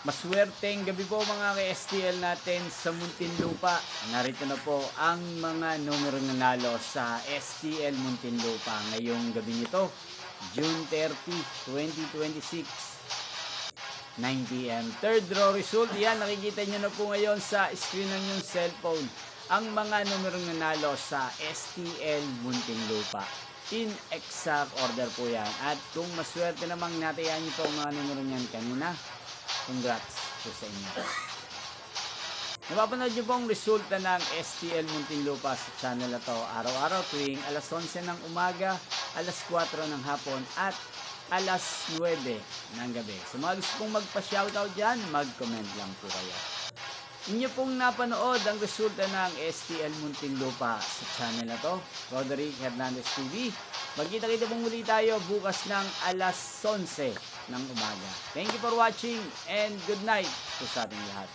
Maswerteng gabi po mga ka-STL natin sa Muntinlupa. Narito na po ang mga numero nanalo sa STL Muntinlupa ngayong gabi nito, June 30, 2026, 9 p.m. Third row result, yan nakikita nyo na po ngayon sa screen ng inyong cellphone ang mga numero nanalo sa STL Muntinlupa. In exact order po yan. At kung maswerte namang natayan nyo po ang mga numero niyan kanina, congrats po sa inyo. Napapanood nyo pong resulta ng STL Muntinlupa sa channel na to araw-araw tuwing alas 11 ng umaga, alas 4 ng hapon at alas 9 ng gabi. Sa mga gusto pong magpa-shoutout dyan, mag-comment lang po kayo. Inyo pong napanood ang resulta ng STL Muntinlupa sa channel na to, Roderick Hernandez TV. Magkita-kita pong muli tayo bukas ng alas 11 ng umaga. Thank you for watching and good night po sa ating lahat.